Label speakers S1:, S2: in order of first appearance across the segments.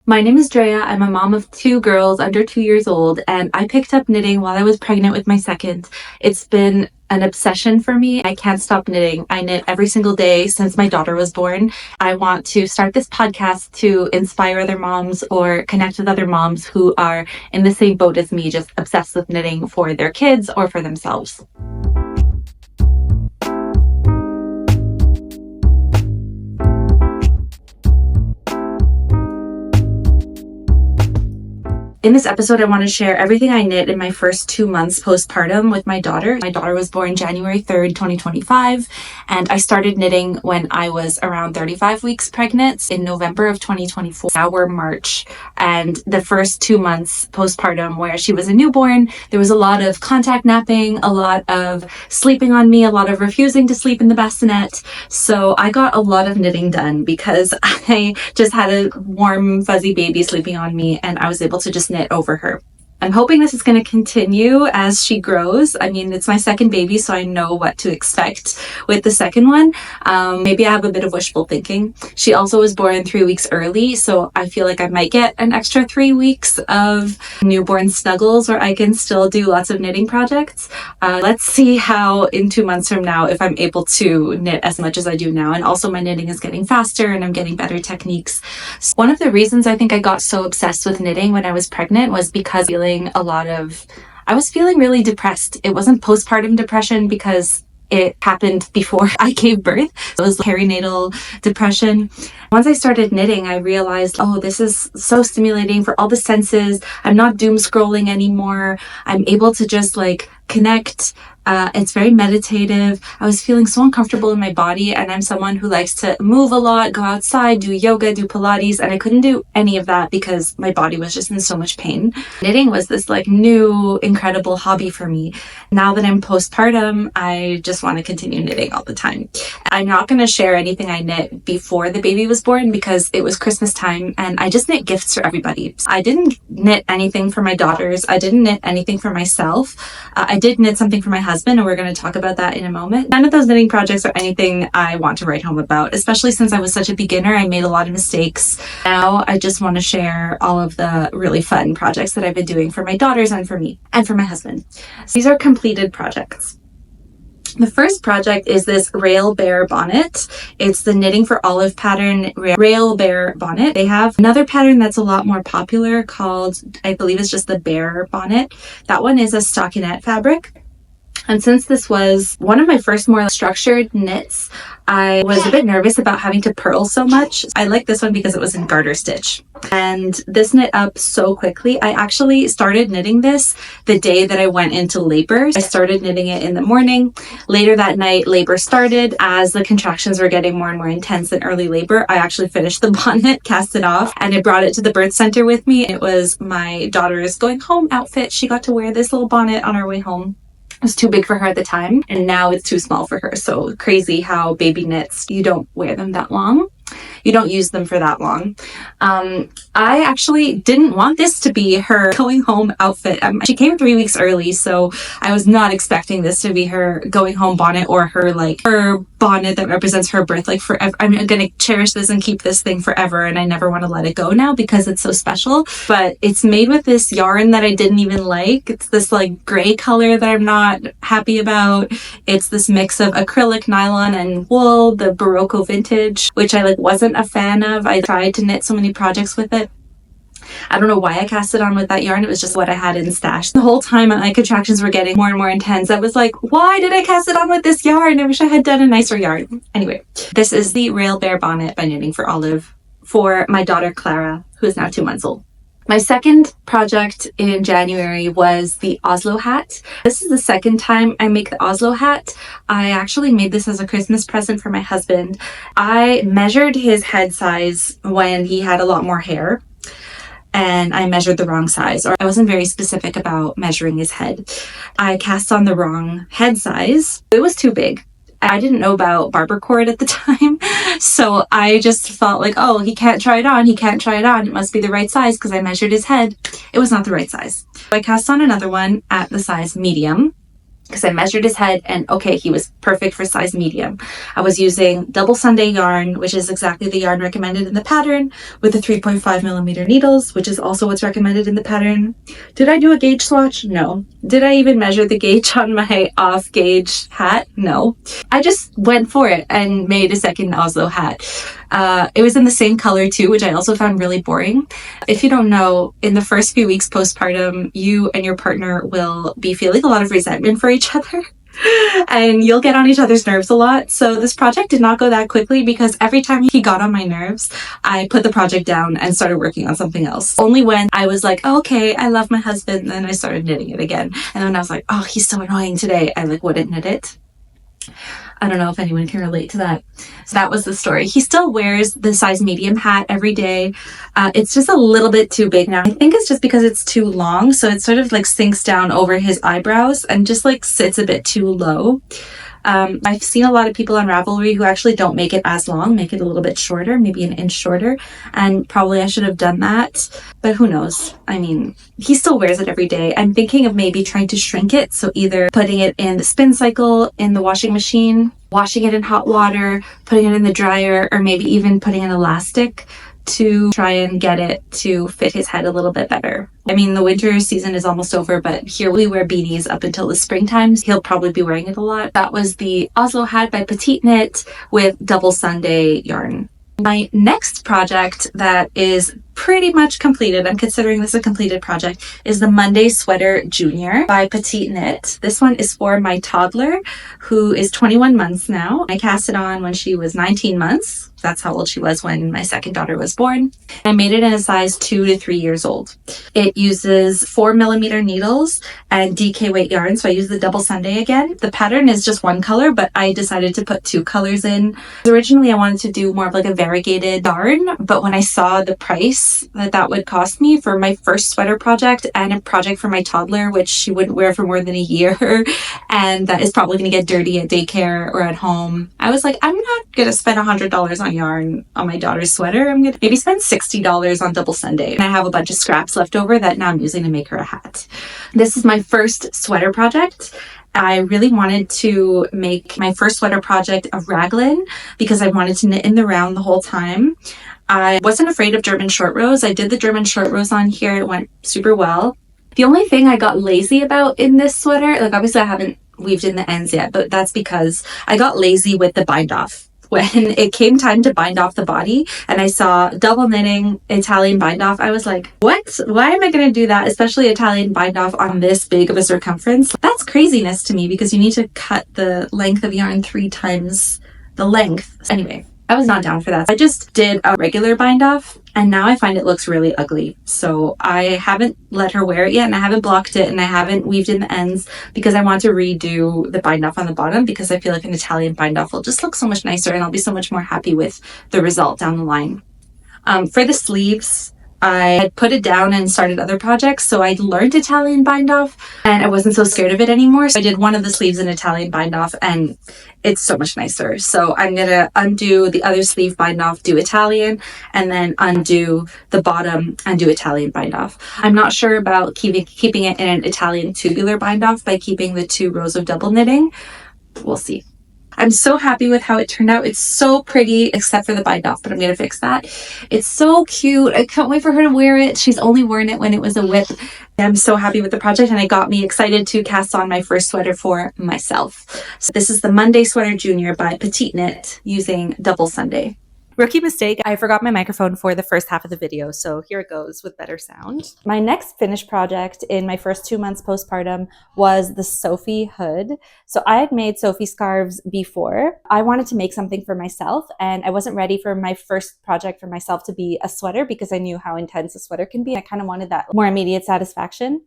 S1: My name is Drea. I'm a mom of two girls under 2 years old, and I picked up knitting while I was pregnant with my second. It's been an obsession for me. I can't stop knitting. I knit every single day since my daughter was born. I want to start this podcast to inspire other moms or connect with other moms who are in the same boat as me, just obsessed with knitting for their kids or for themselves. In this episode, I want to share everything I knit in my first 2 months postpartum with my daughter. My daughter was born January 3rd, 2025, and I started knitting when I was around 35 weeks pregnant in November of 2024. Now we're March, and the first 2 months postpartum where she was a newborn, there was a lot of contact napping, a lot of sleeping on me, a lot of refusing to sleep in the bassinet. So I got a lot of knitting done because I just had a warm, fuzzy baby sleeping on me, and I was able to just knit over her. I'm hoping this is going to continue as she grows. I mean, it's my second baby, so I know what to expect with the second one. Maybe I have a bit of wishful thinking. She also was born 3 weeks early, so I feel like I might get an extra 3 weeks of newborn snuggles where I can still do lots of knitting projects. Let's see how in 2 months from now, if I'm able to knit as much as I do now. And also my knitting is getting faster and I'm getting better techniques. One of the reasons I think I got so obsessed with knitting when I was pregnant was because I was feeling really depressed. It wasn't postpartum depression because it happened before I gave birth. It was perinatal depression. Once I started knitting, I realized, this is so stimulating for all the senses. I'm not doom scrolling anymore. I'm able to just connect. It's very meditative. I was feeling so uncomfortable in my body, and I'm someone who likes to move a lot, go outside, do yoga, do Pilates, and I couldn't do any of that because my body was just in so much pain. Knitting was this new, incredible hobby for me. Now that I'm postpartum, I just want to continue knitting all the time. I'm not going to share anything I knit before the baby was born because it was Christmas time and I just knit gifts for everybody. I didn't knit anything for my daughters. I didn't knit anything for myself. I did knit something for my husband, and we're going to talk about that in a moment. None of those knitting projects are anything I want to write home about, especially since I was such a beginner. I made a lot of mistakes. Now I just want to share all of the really fun projects that I've been doing for my daughters and for me and for my husband. So these are completed projects. The first project is this Rail Bear bonnet. It's the Knitting for Olive pattern Rail Bear bonnet. They have another pattern that's a lot more popular called, I believe it's just the Bear bonnet. That one is a stockinette fabric. And since this was one of my first more structured knits, I was a bit nervous about having to purl so much. I like this one because it was in garter stitch. And this knit up so quickly. I actually started knitting this the day that I went into labor. I started knitting it in the morning. Later that night, labor started. As the contractions were getting more and more intense in early labor, I actually finished the bonnet, cast it off, and I brought it to the birth center with me. It was my daughter's going home outfit. She got to wear this little bonnet on our way home. It was too big for her at the time, and now it's too small for her. So crazy how baby knits, you don't wear them that long. You don't use them for that long. I actually didn't want this to be her going home outfit. She came 3 weeks early, so I was not expecting this to be her going home bonnet or her bonnet that represents her birth forever. I'm going to cherish this and keep this thing forever, and I never want to let it go now because it's so special. But it's made with this yarn that I didn't even like. It's this gray color that I'm not happy about. It's this mix of acrylic, nylon, and wool, the Barocco vintage, which I wasn't a fan of. I tried to knit so many projects with it. I don't know why I cast it on with that yarn. It was just what I had in stash. The whole time my contractions were getting more and more intense. I was why did I cast it on with this yarn? I wish I had done a nicer yarn. Anyway, this is the Rail Bear bonnet by Knitting for Olive for my daughter Clara, who is now 2 months old. My second project in January was the Oslo hat. This is the second time I make the Oslo hat. I actually made this as a Christmas present for my husband. I measured his head size when he had a lot more hair, and I measured the wrong size, or I wasn't very specific about measuring his head. I cast on the wrong head size. It was too big. I didn't know about barber cord at the time, so I just felt he can't try it on. He can't try it on. It must be the right size because I measured his head. It was not the right size. I cast on another one at the size medium. because I measured his head and okay, he was perfect for size medium. I was using double Sunday yarn, which is exactly the yarn recommended in the pattern, with the 3.5mm needles, which is also what's recommended in the pattern. Did I do a gauge swatch? No. Did I even measure the gauge on my off gauge hat? No. I just went for it and made a second Oslo hat. It was in the same color too, which I also found really boring. If you don't know, in the first few weeks postpartum, you and your partner will be feeling a lot of resentment for each other. And you'll get on each other's nerves a lot. So this project did not go that quickly because every time he got on my nerves, I put the project down and started working on something else. Only when I was like, oh, okay, I love my husband, then I started knitting it again. And then when I was like, oh, he's so annoying today, I like wouldn't knit it. I don't know if anyone can relate to that. So that was the story. He still wears the size medium hat every day. It's just a little bit too big now. I think it's just because it's too long. So it sort of like sinks down over his eyebrows and just like sits a bit too low. I've seen a lot of people on Ravelry who actually don't make it as long, make it a little bit shorter, maybe an inch shorter. And probably I should have done that, but who knows? I mean, he still wears it every day. I'm thinking of maybe trying to shrink it. So either putting it in the spin cycle in the washing machine, washing it in hot water, putting it in the dryer, or maybe even putting an elastic to try and get it to fit his head a little bit better. I mean, the winter season is almost over, but here we wear beanies up until the springtime. He'll probably be wearing it a lot. That was the Oslo hat by Petite Knit with double Sunday yarn. My next project that is pretty much completed, I'm considering this a completed project, is the Monday Sweater Junior by Petite Knit. This one is for my toddler, who is 21 months now. I cast it on when she was 19 months. That's how old she was when my second daughter was born. I made it in a size 2 to 3 years old. It uses 4mm needles and DK weight yarn, so I use the double Sunday again. The pattern is just one color, but I decided to put 2 colors in. Originally, I wanted to do more of like a variegated yarn, but when I saw the price that would cost me for my first sweater project and a project for my toddler, which she wouldn't wear for more than a year, and that is probably going to get dirty at daycare or at home, I was like, I'm not going to spend $100 on yarn on my daughter's sweater. I'm going to maybe spend $60 on double Sunday. And I have a bunch of scraps left over that now I'm using to make her a hat. This is my first sweater project. I really wanted to make my first sweater project a raglan because I wanted to knit in the round the whole time. I wasn't afraid of German short rows. I did the German short rows on here. It went super well. The only thing I got lazy about in this sweater, like obviously I haven't weaved in the ends yet, but that's because I got lazy with the bind off. When it came time to bind off the body and I saw double knitting Italian bind off, I was like, what? Why am I going to do that? Especially Italian bind off on this big of a circumference. That's craziness to me because you need to cut the length of yarn 3 times the length. Anyway, I was not down for that. I just did a regular bind off and now I find it looks really ugly. So I haven't let her wear it yet and I haven't blocked it and I haven't weaved in the ends because I want to redo the bind off on the bottom because I feel like an Italian bind off will just look so much nicer and I'll be so much more happy with the result down the line. For the sleeves, I had put it down and started other projects, so I learned Italian bind off and I wasn't so scared of it anymore. So I did one of the sleeves in Italian bind off and it's so much nicer. So I'm going to undo the other sleeve bind off, do Italian, and then undo the bottom and do Italian bind off. I'm not sure about keeping it in an Italian tubular bind off by keeping the 2 rows of double knitting. We'll see. I'm so happy with how it turned out. It's so pretty, except for the bind off, but I'm going to fix that. It's so cute. I can't wait for her to wear it. She's only worn it when it was a whip. I'm so happy with the project and it got me excited to cast on my first sweater for myself. So this is the Monday Sweater Junior by Petite Knit using double Sunday. Rookie mistake, I forgot my microphone for the first half of the video, so here it goes with better sound. My next finished project in my first 2 months postpartum was the Sophie hood. So I had made Sophie scarves before. I wanted to make something for myself and I wasn't ready for my first project for myself to be a sweater because I knew how intense a sweater can be. I kind of wanted that more immediate satisfaction.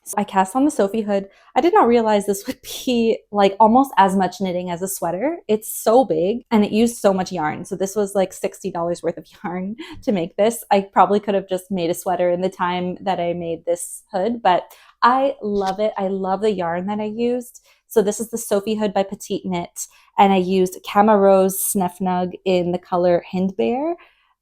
S1: So I cast on the Sophie hood. I did not realize this would be like almost as much knitting as a sweater. It's so big and it used so much yarn. So this was like $60 worth of yarn to make this. I probably could have just made a sweater in the time that I made this hood, but I love it. I love the yarn that I used. So this is the Sophie hood by Petite Knit and I used Cama Rose Sneffnug in the color Hindbear.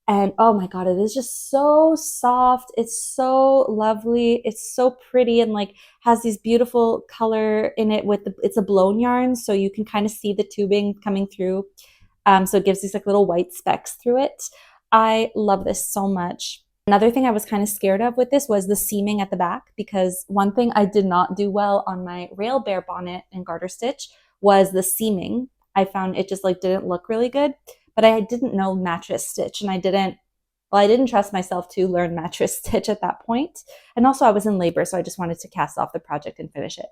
S1: And oh my God, it is just so soft. It's so lovely. It's so pretty and like has these beautiful color in it with it's a blown yarn. So you can kind of see the tubing coming through. So it gives these like little white specks through it. I love this so much. Another thing I was kind of scared of with this was the seaming at the back, because one thing I did not do well on my rail bear bonnet and garter stitch was the seaming. I found it just like didn't look really good, but I didn't know mattress stitch and I didn't trust myself to learn mattress stitch at that point. And also I was in labor, so I just wanted to cast off the project and finish it.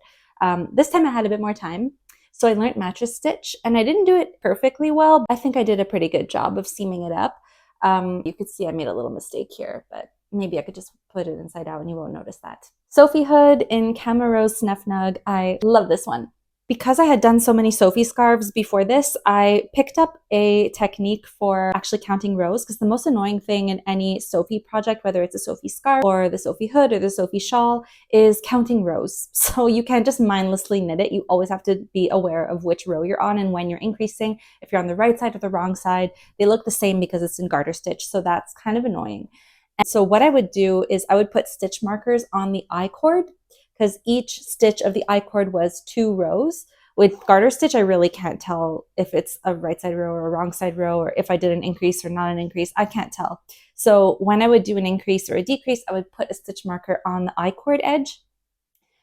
S1: This time I had a bit more time. So I learned mattress stitch and I didn't do it perfectly well. I think I did a pretty good job of seaming it up. You could see I made a little mistake here, but maybe I could just put it inside out and you won't notice that. Sophie hood in Camarose Snuff Nug. I love this one. Because I had done so many Sophie scarves before this, I picked up a technique for actually counting rows, because the most annoying thing in any Sophie project, whether it's a Sophie scarf or the Sophie hood or the Sophie shawl, is counting rows. So you can't just mindlessly knit it. You always have to be aware of which row you're on and when you're increasing. If you're on the right side or the wrong side, they look the same because it's in garter stitch. So that's kind of annoying. And so what I would do is I would put stitch markers on the I-cord, because each stitch of the I-cord was 2 rows. With garter stitch, I really can't tell if it's a right side row or a wrong side row, or if I did an increase or not an increase. I can't tell. So when I would do an increase or a decrease, I would put a stitch marker on the I-cord edge.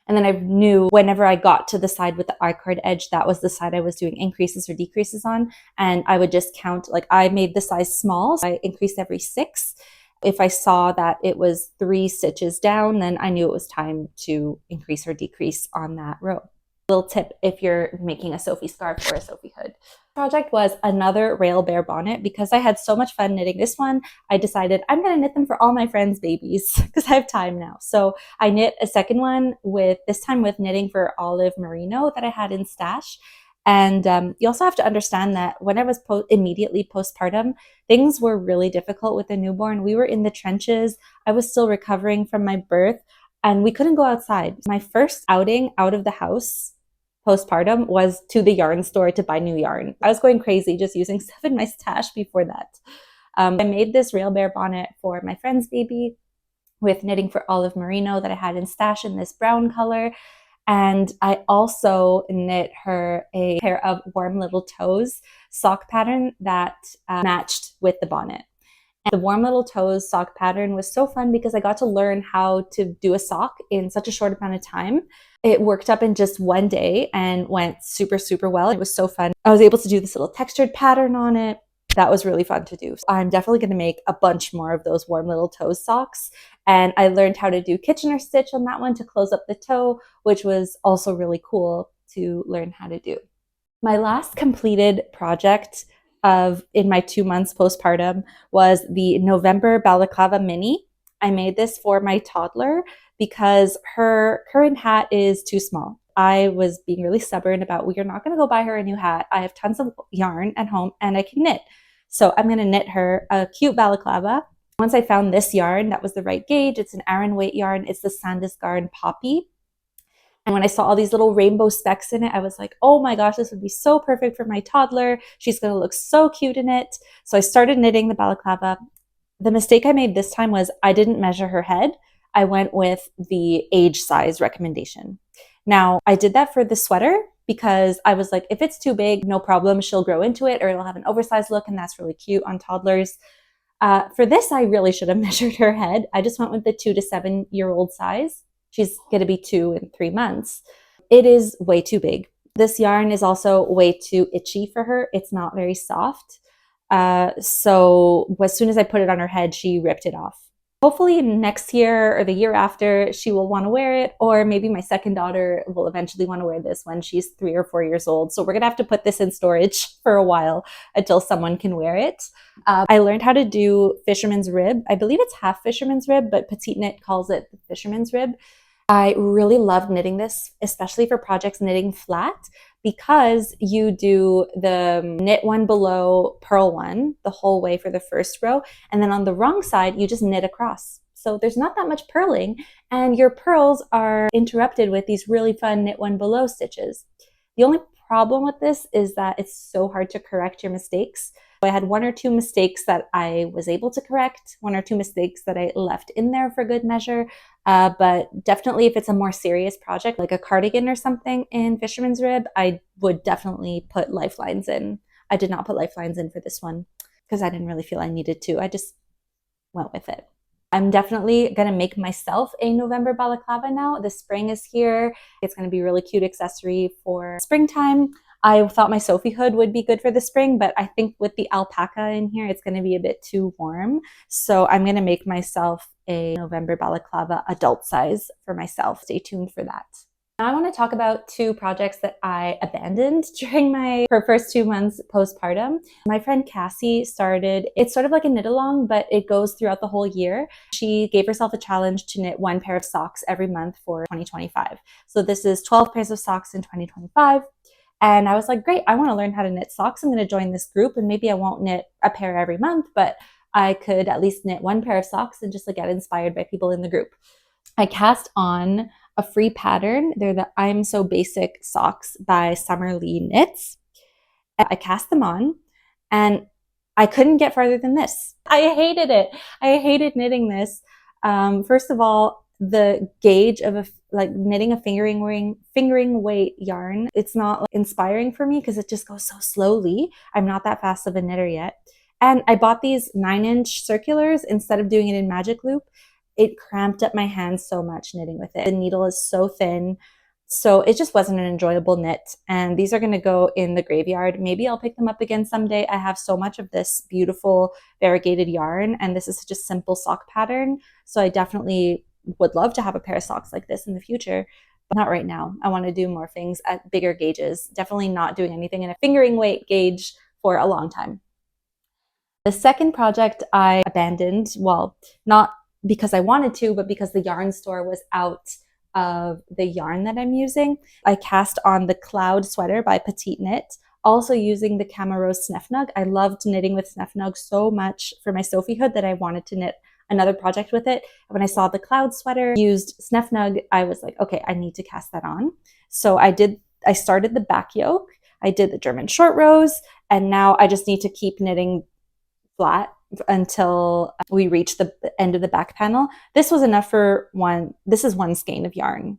S1: And then I knew whenever I got to the side with the I-cord edge, that was the side I was doing increases or decreases on. And I would just count, like I made the size small, so I increased every 6. If I saw that it was 3 stitches down, then I knew it was time to increase or decrease on that row. Little tip if you're making a Sophie scarf or a Sophie hood. Project was another rail bear bonnet. Because I had so much fun knitting this one, I decided I'm going to knit them for all my friends' babies because I have time now. So I knit a second one this time with knitting for olive merino that I had in stash. And you also have to understand that when I was immediately postpartum, things were really difficult with a newborn. We were in the trenches. I was still recovering from my birth and we couldn't go outside. My first outing out of the house postpartum was to the yarn store to buy new yarn. I was going crazy just using stuff in my stash before that. I made this rail bear bonnet for my friend's baby with knitting for olive merino that I had in stash in this brown color. And I also knit her a pair of warm little toes sock pattern that matched with the bonnet. And the warm little toes sock pattern was so fun because I got to learn how to do a sock in such a short amount of time. It worked up in just one day and went super, super well. It was so fun. I was able to do this little textured pattern on it. That was really fun to do. I'm definitely going to make a bunch more of those warm little toes socks. And I learned how to do Kitchener stitch on that one to close up the toe, which was also really cool to learn how to do. My last completed project in my 2 months postpartum was the November balaclava mini. I made this for my toddler because her current hat is too small. I was being really stubborn about, we are not going to go buy her a new hat. I have tons of yarn at home and I can knit. So I'm going to knit her a cute balaclava. Once I found this yarn that was the right gauge, it's an Aran weight yarn. It's the Sandisgarn Poppy. And when I saw all these little rainbow specks in it, I was like, oh my gosh, this would be so perfect for my toddler. She's going to look so cute in it. So I started knitting the balaclava. The mistake I made this time was I didn't measure her head. I went with the age size recommendation. Now, I did that for the sweater because I was like, if it's too big, no problem. She'll grow into it or it'll have an oversized look and that's really cute on toddlers. For this, I really should have measured her head. I just went with the 2 to 7 year old size. She's going to be 2 in 3 months. It is way too big. This yarn is also way too itchy for her. It's not very soft. So as soon as I put it on her head, she ripped it off. Hopefully next year or the year after, she will want to wear it, or maybe my second daughter will eventually want to wear this when she's 3 or 4 years old. So we're going to have to put this in storage for a while until someone can wear it. I learned how to do fisherman's rib. I believe it's half fisherman's rib, but Petite Knit calls it the fisherman's rib. I really loved knitting this, especially for projects knitting flat, because you do the knit one below, purl one the whole way for the first row. And then on the wrong side, you just knit across. So there's not that much purling and your purls are interrupted with these really fun knit one below stitches. The only problem with this is that it's so hard to correct your mistakes. I had one or two mistakes that I was able to correct, one or two mistakes that I left in there for good measure. But definitely if it's a more serious project, like a cardigan or something in fisherman's rib, I would definitely put lifelines in. I did not put lifelines in for this one because I didn't really feel I needed to. I just went with it. I'm definitely going to make myself a November balaclava now. The spring is here. It's going to be a really cute accessory for springtime. I thought my Sophie hood would be good for the spring, but I think with the alpaca in here, it's going to be a bit too warm. So I'm going to make myself a November balaclava adult size for myself. Stay tuned for that. Now I want to talk about two projects that I abandoned during my first 2 months postpartum. My friend Cassie started, it's sort of like a knit along, but it goes throughout the whole year. She gave herself a challenge to knit one pair of socks every month for 2025. So this is 12 pairs of socks in 2025. And I was like, great, I want to learn how to knit socks. I'm going to join this group, and maybe I won't knit a pair every month, but I could at least knit one pair of socks and just like get inspired by people in the group. I cast on a free pattern. They're the I'm So Basic socks by Summer Lee Knits. I cast them on and I couldn't get farther than this. I hated it. I hated knitting this. First of all, the gauge of knitting a fingering weight yarn, it's not inspiring for me because it just goes so slowly. I'm not that fast of a knitter yet. And I bought these 9-inch circulars instead of doing it in magic loop. It cramped up my hands so much knitting with it. The needle is so thin. So it just wasn't an enjoyable knit. And these are going to go in the graveyard. Maybe I'll pick them up again someday. I have so much of this beautiful variegated yarn, and this is such a simple sock pattern. So I definitely would love to have a pair of socks like this in the future, but not right now. I want to do more things at bigger gauges. Definitely not doing anything in a fingering weight gauge for a long time. The second project I abandoned, well, not because I wanted to, but because the yarn store was out of the yarn that I'm using. I cast on the Cloud sweater by Petite Knit, also using the Camarose Sneffnug. I loved knitting with Sneffnug so much for my Sophie hood that I wanted to knit another project with it. When I saw the Cloud sweater used Sneffnug, I was like, okay, I need to cast that on. So I started the back yoke, I did the German short rows, and now I just need to keep knitting flat until we reach the end of the back panel. This was enough for this is one skein of yarn.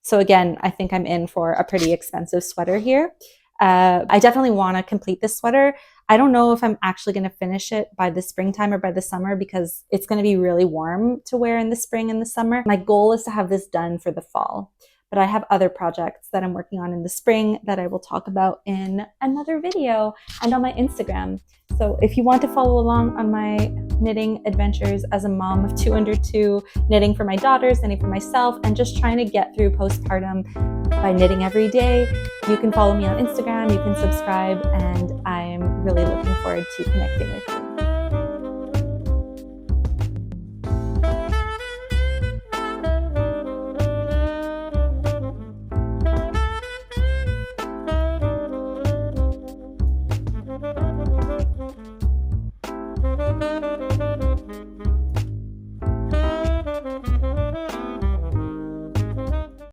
S1: So again, I think I'm in for a pretty expensive sweater here. I definitely want to complete this sweater. I don't know if I'm actually going to finish it by the springtime or by the summer because it's going to be really warm to wear in the spring and the summer. My goal is to have this done for the fall, but I have other projects that I'm working on in the spring that I will talk about in another video and on my Instagram. So if you want to follow along on my knitting adventures as a mom of 2 under 2, knitting for my daughters, knitting for myself, and just trying to get through postpartum by knitting every day, you can follow me on Instagram, you can subscribe, and I'm really looking forward to connecting with you.